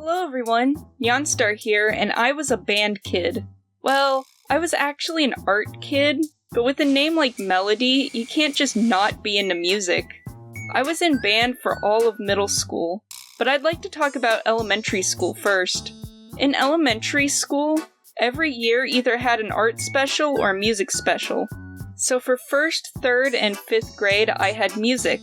Hello everyone, Yonstar here, and I was a band kid. Well, I was actually an art kid, but with a name like Melody, you can't just not be into music. I was in band for all of middle school, but I'd like to talk about elementary school first. In elementary school, every year either had an art special or a music special. So for 1st, 3rd, and 5th grade, I had music.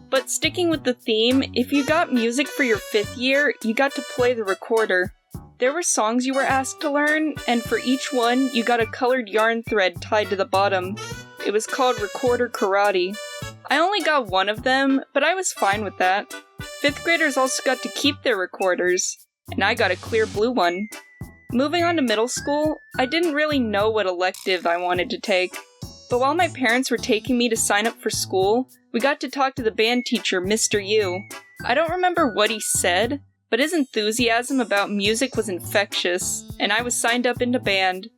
But sticking with the theme, if you got music for your 5th year, you got to play the recorder. There were songs you were asked to learn, and for each one, you got a colored yarn thread tied to the bottom. It was called Recorder Karate. I only got one of them, but I was fine with that. 5th graders also got to keep their recorders, and I got a clear blue one. Moving on to middle school, I didn't really know what elective I wanted to take. But while my parents were taking me to sign up for school, we got to talk to the band teacher, Mr. U. I don't remember what he said, but his enthusiasm about music was infectious, and I was signed up into band.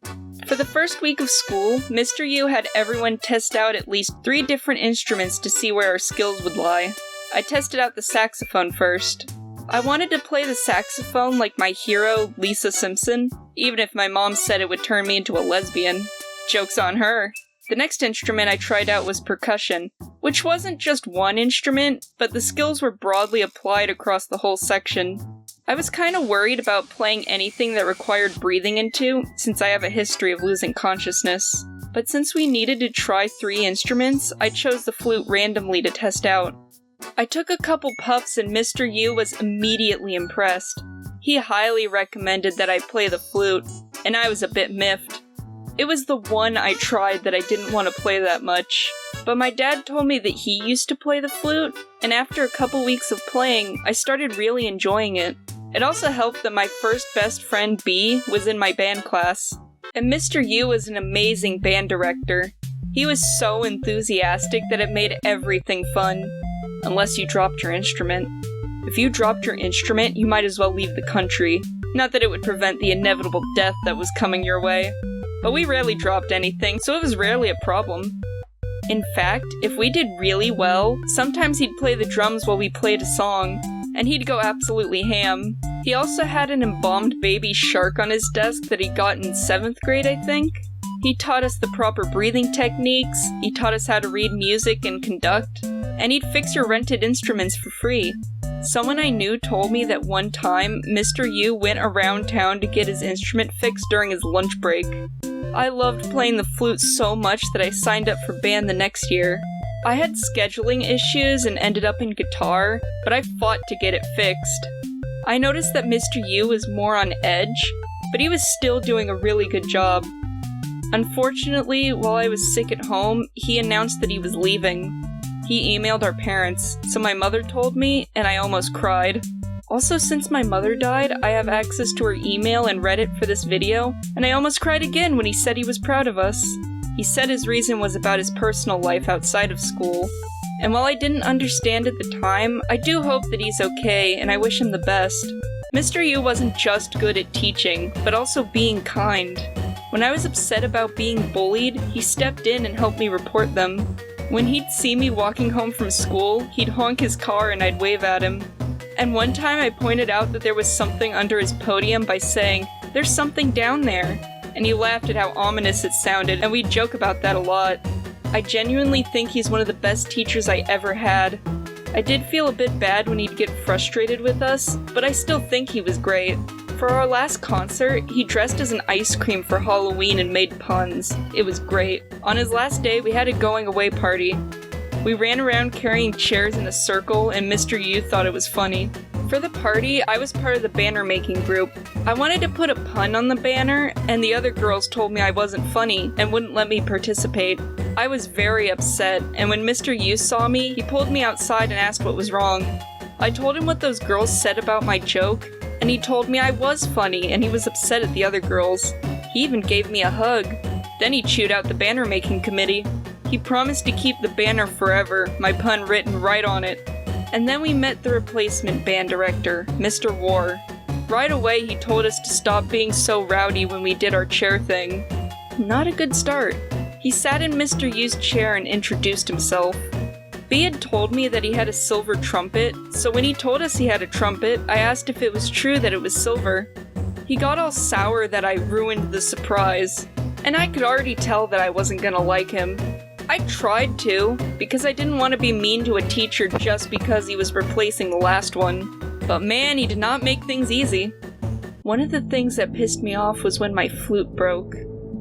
For the first week of school, Mr. U had everyone test out at least 3 different instruments to see where our skills would lie. I tested out the saxophone first. I wanted to play the saxophone like my hero, Lisa Simpson, even if my mom said it would turn me into a lesbian. Joke's on her. The next instrument I tried out was percussion, which wasn't just one instrument, but the skills were broadly applied across the whole section. I was kinda worried about playing anything that required breathing into, since I have a history of losing consciousness. But since we needed to try 3 instruments, I chose the flute randomly to test out. I took a couple puffs and Mr. U was immediately impressed. He highly recommended that I play the flute, and I was a bit miffed. It was the one I tried that I didn't want to play that much. But my dad told me that he used to play the flute, and after a couple weeks of playing, I started really enjoying it. It also helped that my first best friend, B, was in my band class. And Mr. U was an amazing band director. He was so enthusiastic that it made everything fun. Unless you dropped your instrument. If you dropped your instrument, you might as well leave the country. Not that it would prevent the inevitable death that was coming your way. But we rarely dropped anything, so it was rarely a problem. In fact, if we did really well, sometimes he'd play the drums while we played a song, and he'd go absolutely ham. He also had an embalmed baby shark on his desk that he got in 7th grade, I think. He taught us the proper breathing techniques, he taught us how to read music and conduct, and he'd fix your rented instruments for free. Someone I knew told me that one time, Mr. U went around town to get his instrument fixed during his lunch break. I loved playing the flute so much that I signed up for band the next year. I had scheduling issues and ended up in guitar, but I fought to get it fixed. I noticed that Mr. U was more on edge, but he was still doing a really good job. Unfortunately, while I was sick at home, he announced that he was leaving. He emailed our parents, so my mother told me, and I almost cried. Also, since my mother died, I have access to her email and Reddit for this video, and I almost cried again when he said he was proud of us. He said his reason was about his personal life outside of school. And while I didn't understand at the time, I do hope that he's okay, and I wish him the best. Mr. U wasn't just good at teaching, but also being kind. When I was upset about being bullied, he stepped in and helped me report them. When he'd see me walking home from school, he'd honk his car and I'd wave at him. And one time I pointed out that there was something under his podium by saying, "There's something down there." And he laughed at how ominous it sounded, and we'd joke about that a lot. I genuinely think he's one of the best teachers I ever had. I did feel a bit bad when he'd get frustrated with us, but I still think he was great. For our last concert, he dressed as an ice cream for Halloween and made puns. It was great. On his last day, we had a going-away party. We ran around carrying chairs in a circle, and Mr. U thought it was funny. For the party, I was part of the banner-making group. I wanted to put a pun on the banner, and the other girls told me I wasn't funny and wouldn't let me participate. I was very upset, and when Mr. U saw me, he pulled me outside and asked what was wrong. I told him what those girls said about my joke, and he told me I was funny, and he was upset at the other girls. He even gave me a hug. Then he chewed out the banner-making committee. He promised to keep the banner forever, my pun written right on it. And then we met the replacement band director, Mr. War. Right away he told us to stop being so rowdy when we did our chair thing. Not a good start. He sat in Mr. U's chair and introduced himself. B had told me that he had a silver trumpet, so when he told us he had a trumpet, I asked if it was true that it was silver. He got all sour that I ruined the surprise, and I could already tell that I wasn't gonna like him. I tried to, because I didn't want to be mean to a teacher just because he was replacing the last one. But man, he did not make things easy. One of the things that pissed me off was when my flute broke.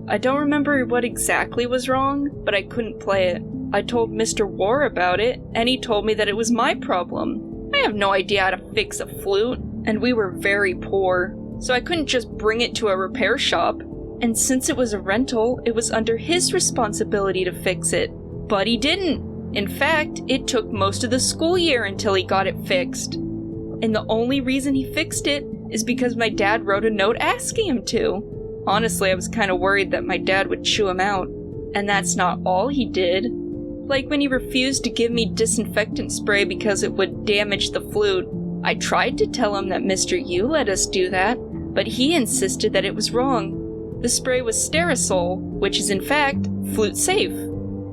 I don't remember what exactly was wrong, but I couldn't play it. I told Mr. War about it, and he told me that it was my problem. I have no idea how to fix a flute, and we were very poor, so I couldn't just bring it to a repair shop. And since it was a rental, it was under his responsibility to fix it. But he didn't. In fact, it took most of the school year until he got it fixed. And the only reason he fixed it is because my dad wrote a note asking him to. Honestly, I was kind of worried that my dad would chew him out. And that's not all he did. Like when he refused to give me disinfectant spray because it would damage the flute. I tried to tell him that Mr. Yu let us do that, but he insisted that it was wrong. The spray was Sтерasol, which is in fact flute safe.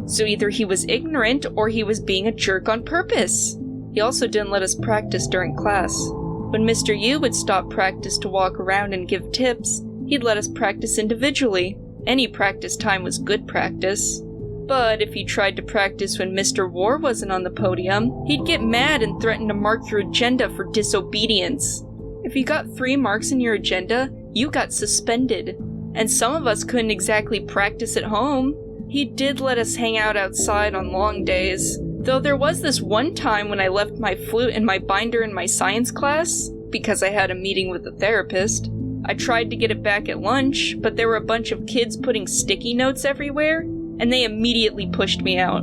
So either he was ignorant or he was being a jerk on purpose. He also didn't let us practice during class. When Mr. Yu would stop practice to walk around and give tips, he'd let us practice individually. Any practice time was good practice. But if you tried to practice when Mr. War wasn't on the podium, he'd get mad and threaten to mark your agenda for disobedience. If you got 3 marks in your agenda, you got suspended. And some of us couldn't exactly practice at home. He did let us hang out outside on long days, though there was this one time when I left my flute and my binder in my science class, because I had a meeting with the therapist. I tried to get it back at lunch, but there were a bunch of kids putting sticky notes everywhere, and they immediately pushed me out.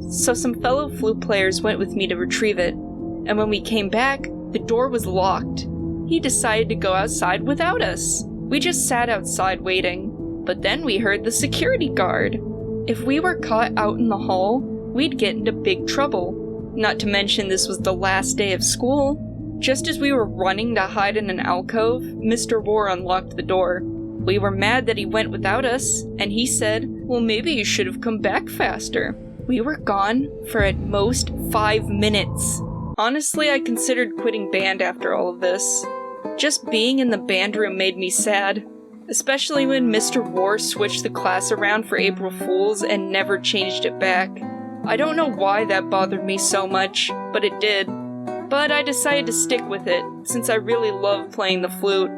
So some fellow flute players went with me to retrieve it, and when we came back, the door was locked. He decided to go outside without us. We just sat outside waiting, but then we heard the security guard. If we were caught out in the hall, we'd get into big trouble. Not to mention this was the last day of school. Just as we were running to hide in an alcove, Mr. War unlocked the door. We were mad that he went without us, and he said, well, maybe you should have come back faster. We were gone for at most 5 minutes. Honestly, I considered quitting band after all of this. Just being in the band room made me sad, especially when Mr. War switched the class around for April Fools and never changed it back. I don't know why that bothered me so much, but it did. But I decided to stick with it, since I really love playing the flute.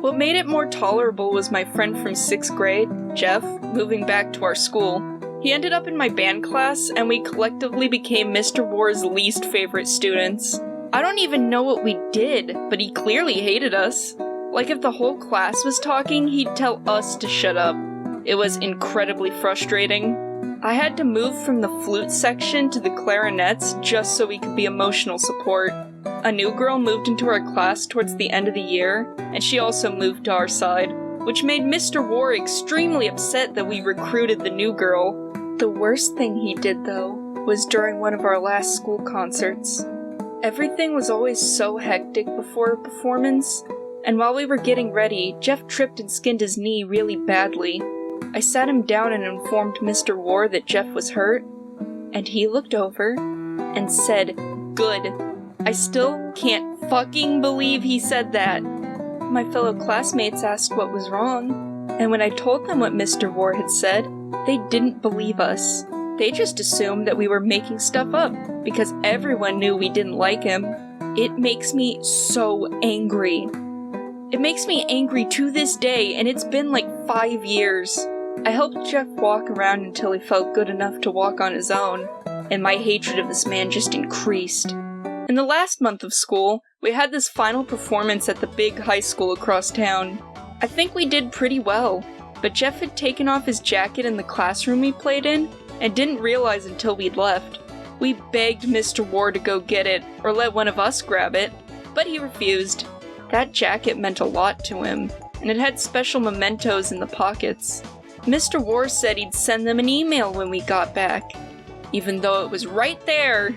What made it more tolerable was my friend from 6th grade, Jeff, moving back to our school. He ended up in my band class, and we collectively became Mr. War's least favorite students. I don't even know what we did, but he clearly hated us. Like if the whole class was talking, he'd tell us to shut up. It was incredibly frustrating. I had to move from the flute section to the clarinets just so we could be emotional support. A new girl moved into our class towards the end of the year, and she also moved to our side, which made Mr. War extremely upset that we recruited the new girl. The worst thing he did, though, was during one of our last school concerts. Everything was always so hectic before a performance, and while we were getting ready, Jeff tripped and skinned his knee really badly. I sat him down and informed Mr. War that Jeff was hurt, and he looked over and said, "Good." I still can't fucking believe he said that. My fellow classmates asked what was wrong, and when I told them what Mr. War had said, they didn't believe us. They just assumed that we were making stuff up, because everyone knew we didn't like him. It makes me so angry. It makes me angry to this day, and it's been like 5 years. I helped Jeff walk around until he felt good enough to walk on his own, and my hatred of this man just increased. In the last month of school, we had this final performance at the big high school across town. I think we did pretty well, but Jeff had taken off his jacket in the classroom we played in, and didn't realize until we'd left. We begged Mr. War to go get it, or let one of us grab it, but he refused. That jacket meant a lot to him, and it had special mementos in the pockets. Mr. War said he'd send them an email when we got back, even though it was right there.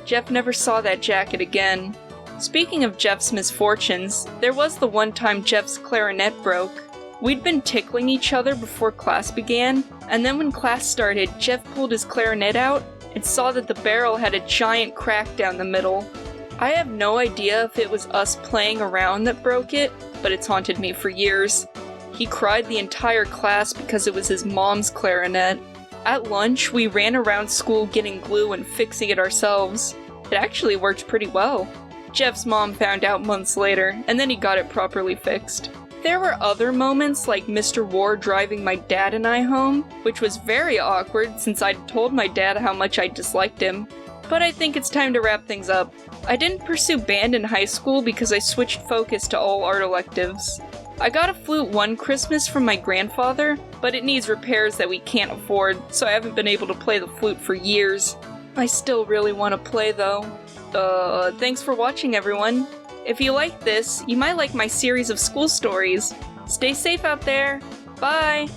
Jeff never saw that jacket again. Speaking of Jeff's misfortunes, there was the one time Jeff's clarinet broke. We'd been tickling each other before class began, and then when class started, Jeff pulled his clarinet out and saw that the barrel had a giant crack down the middle. I have no idea if it was us playing around that broke it, but it's haunted me for years. He cried the entire class because it was his mom's clarinet. At lunch, we ran around school getting glue and fixing it ourselves. It actually worked pretty well. Jeff's mom found out months later, and then he got it properly fixed. There were other moments like Mr. Ward driving my dad and I home, which was very awkward since I'd told my dad how much I disliked him. But I think it's time to wrap things up. I didn't pursue band in high school because I switched focus to all art electives. I got a flute one Christmas from my grandfather, but it needs repairs that we can't afford, so I haven't been able to play the flute for years. I still really want to play though. Thanks for watching, everyone. If you like this, you might like my series of school stories. Stay safe out there. Bye!